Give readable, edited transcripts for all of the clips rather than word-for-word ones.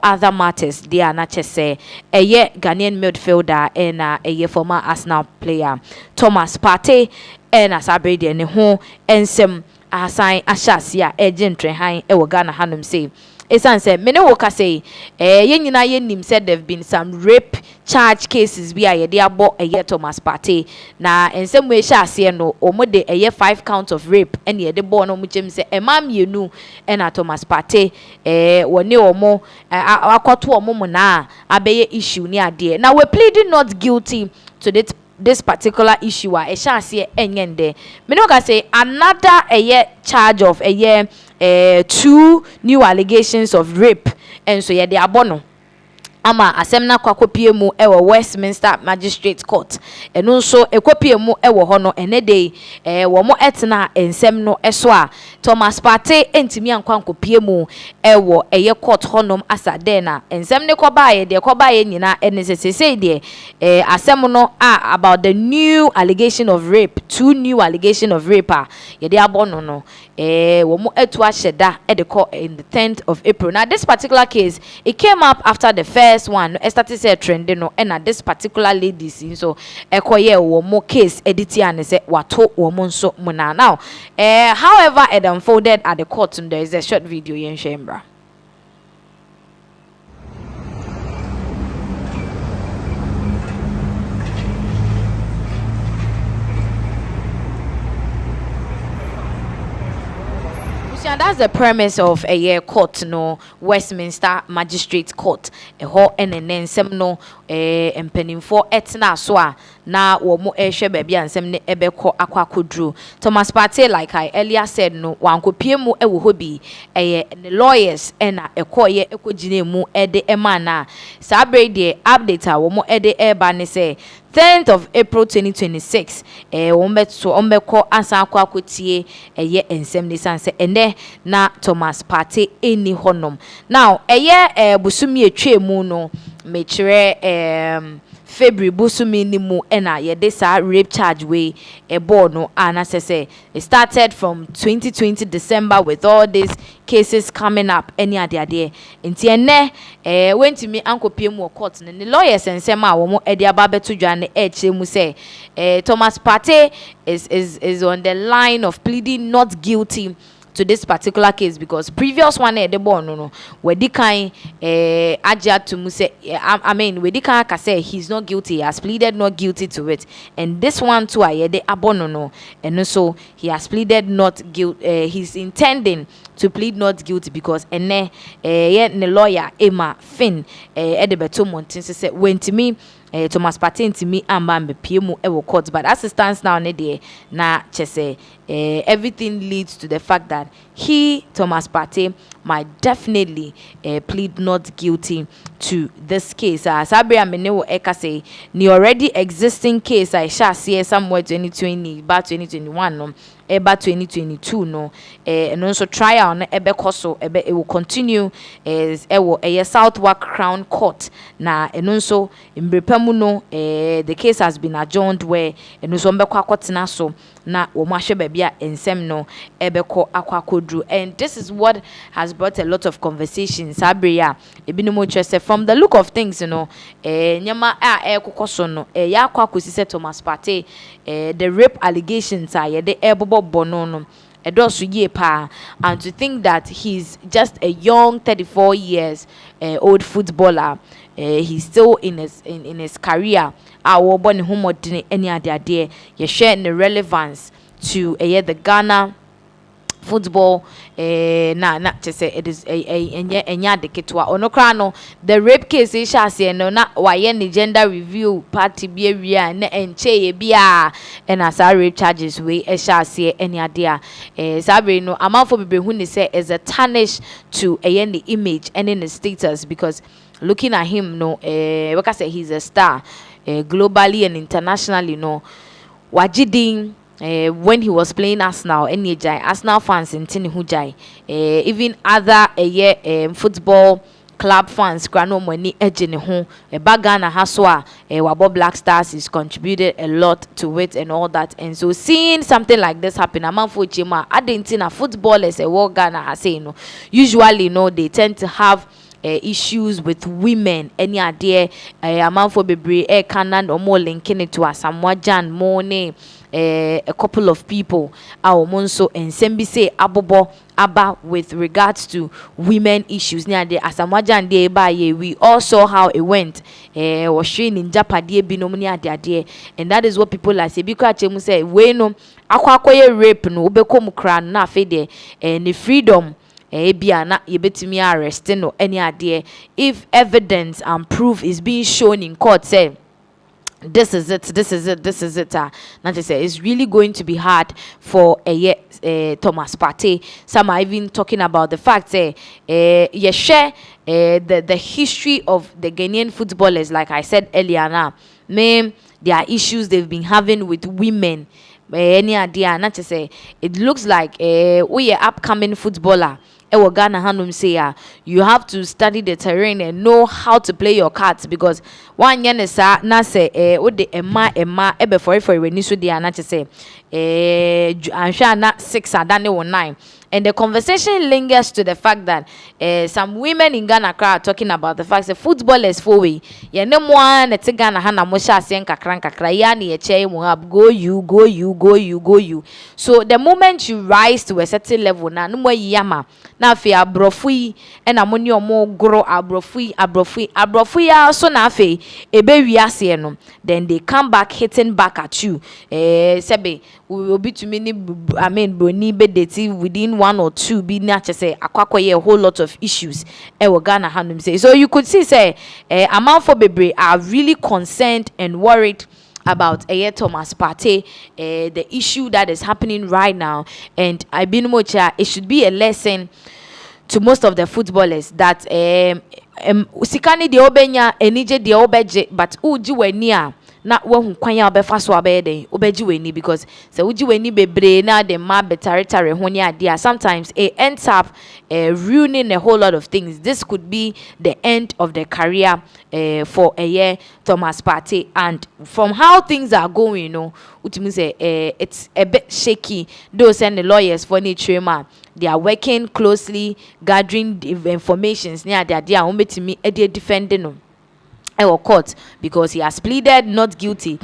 other matters they are not just say a year Ghanaian midfielder and a year former Arsenal player Thomas Partey and as I breed and home and some assign ashasia agent trehan e Ghana hanum say esan say mene woka say yen nyina yen said there've been some rape charge cases bi a ye abo Thomas Partey na ensem we sha ase no omode 5 counts of rape and ye de bo no mugem say emam yenu na Thomas Partey woni omo akoto omo mo na abeye issue ni ade na we pleading not guilty to this particular issue a sha ase enyende me no ka say another charge of 2 new allegations of rape and so ye de abono ama asem na kwakopie mu ewo Westminster Magistrate Court eno nso ekopie mu ewo ho no ene dey wo mo etna ensem no eso a Thomas Partey entimi ankwankopie mu ewo court honom asade na ensem ne kobaye nyina ene sesese de asem no about the new allegation of rape 2 new allegation of rape ye de abono no wo mo etu aheda e de call in the 10th of April. Now this particular case it came up after the first one started say trending no and this particular lady so ekoye wo mo case editi and say wato wo mo nso muna. Now however it unfolded at the court, and there is a short video yen shembra. And that's the premise of a court no Westminster Magistrate Court ho enen sem no empenimfo etna so a na wo mo ehwe ba bia nsem ne ebekọ akwakodru. Thomas Partey, like I earlier said, no wankopie mu ewo hobi lawyers na ekoye ekogine mu ede emana sabre de update a wo mo ede eba ne say 10th of April 2026 ombeko ansa akwakotie ensem ne sanse ene na Thomas Partey eni honom. Now busumi etwe mu no mechire February busumi ni mu ena ye sa rape charge we born no anasese. It started from 2020 December with all these cases coming up any ade nti ene went to me uncle PM court ne lawyers ensema wo mo ede ababeto dwane kire mu say Thomas Partey is on the line of pleading not guilty to this particular case because previous one the born no we di kan aja to mu say I mean we di kan ka say he's not guilty, he has pleaded not guilty to it, and this one too the abono no and so he has pleaded not guilty. He's intending to plead not guilty because ene ne lawyer Emma Finn edebeto montin say when to me Thomas Partey to me amba mbepie mu ewo court, but as it stands now ne dey na chese everything leads to the fact that he Thomas Partey might definitely plead not guilty to this case. Sabria menewo eka say ni already existing case I shall see somewhere 2020 about 2021 no about 2022 no and also trial na ebe koso ebe it will continue as ewo Southwark Crown Court na and also imbrepemu no the case has been adjourned where and also mbekwa kotena so na wo mahwe babia ensem no ebeko akwakodru. And this is what has brought a lot of conversations sabria ebinimo chese from the look of things, you know, nyama ekokoso no ya kwakosi se Thomas Partey the rape allegations are ye de ebobo bono no edosu ye pa, and to think that he's just a young 34 years old footballer, he's still in his career our born homodine any ade ye share the relevance to the Ghana football na to say it is enya de ketwa onokra no the rape case is say no na waye ni gender review party bi awia na enche ye bia and as rape charges we sha say any ade sabre no amanfo bebe hu ni say is a tarnish to the image and in the status, because looking at him no like I say he's a star globally and internationally, no wajidin when he was playing Arsenal, any Arsenal fans in Tini Hujai, even other football club fans, grano money edging home, a bagana haswa, wabo BlackStars is contributed a lot to it and all that. And so seeing something like this happen, a man for Chima, Argentina footballers, a war Ghana has say, no, usually, no, they tend to have issues with women any idea amanfo bebre kana no more linking it to Asamoah Gyan morning a couple of people our monso and sembi say abobo aba with regards to women issues near the Asamoah Gyan day by ye we all saw how it went was showing in Japadi binom near the and that is what people are say because chemu say we no akwakoye rape no obekom kra na afede and the freedom bia na yebetimi arrest no any idea if evidence and proof is being shown in court say this is it not to say it's really going to be hard for Thomas Partey. Some are even talking about the fact say you share the history of the Ghanaian footballers, like I said earlier now, there are issues they've been having with women. Any idea not to say it looks like we are upcoming footballer Ghana hanum say you have to study the terrain and know how to play your cards because one yen sa na say what the emma ebe for when so dey na say ansha na 6 adane 9 and the conversation lingers to the fact that some women in Ghana are talking about the fact that footballers for we ye no mo na te Ghana ha na mo sha ase kakra ya na ye che mo up go you so the moment you rise to a certain level na no mo yama na fe abrofo yi na mo ne omo gro abrofo ya so na fe ebe wi ase no then they come back hitting back at you sebe we will be to many broni bedeti within 1 or 2 be na say akwakoye a whole lot of issues Ghana hanum say so you could see say amanfo bebre are really concerned and worried about Thomas Partey, the issue that is happening right now, and I been mocha it should be a lesson to most of the footballers that sikani de obenya enije de obeje but uji weni a na wahu kwanya obefa so abeden obeji weni because se uji weni bebre na the ma betaretare ho ne ade sometimes it ends up ruining a whole lot of things. This could be the end of the career for Thomas Partey, and from how things are going, you know, say it's a bit shaky. Those and the lawyers for Nitrema, they are working closely, gathering the informations near their defending them court because he has pleaded not guilty.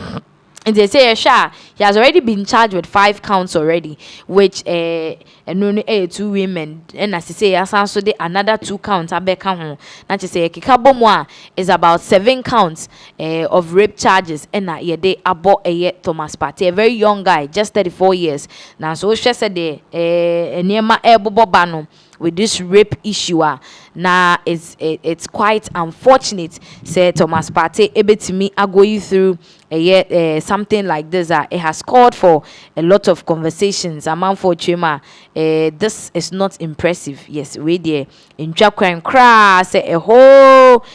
And they say, he has already been charged with 5 counts already, which and 2 women. And as I say, also another 2 counts. I bet count. Not to say, Kikabomwa is about 7 counts of rape charges. And they about Thomas Partey, a very young guy, just 34 years. Now, so she said, Nema Bobano with this rape issue. Now it's quite unfortunate. Say Thomas Partey able to me are going through something like this. It has called for a lot of conversations among for Chima. This is not impressive. Yes, we there in Japan crash say a whole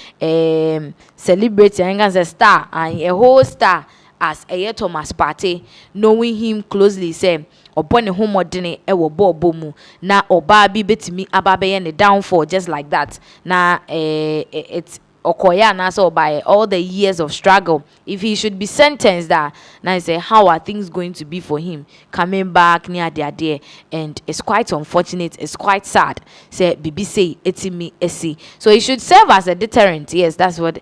celebrity as a star and a whole star as Thomas Partey, knowing him closely, say upon a home ordinary ewo bomu na oba bi betimi ababe ne downfall just like that. Na it's okoya na so by all the years of struggle. If he should be sentenced that now I say how are things going to be for him coming back near their day, and it's quite unfortunate, it's quite sad. Say BBC etimi esi. So it should serve as a deterrent. Yes, that's what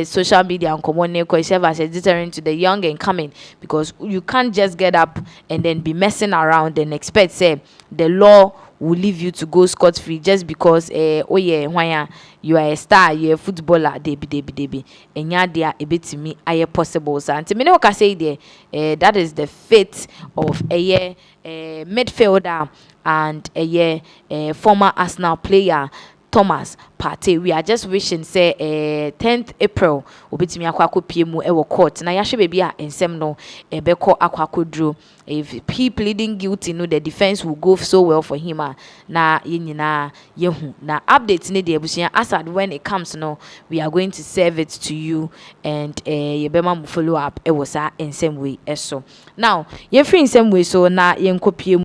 social media and common serve as a deterrent to the young and coming, because you can't just get up and then be messing around and expect say the law will leave you to go scot-free just because oh yeah when you are a star, you are a footballer, debi enya dia ebetimi aye possible. So anti me no ka say there that is the fate of a midfielder and a former Arsenal player Thomas Partey. We are just wishing say 10th April obetimi akwako piemu ewo court na yahwe baby a ensem no ebeko akwako dro. If he pleading guilty, no, the defense will go so well for him. Na yenyina yehu na update ne de ebusia asad when it comes no, we are going to serve it to you, and yebema mu follow up ewo sa ensem way eso. Now ye free ensem way so na yenkopie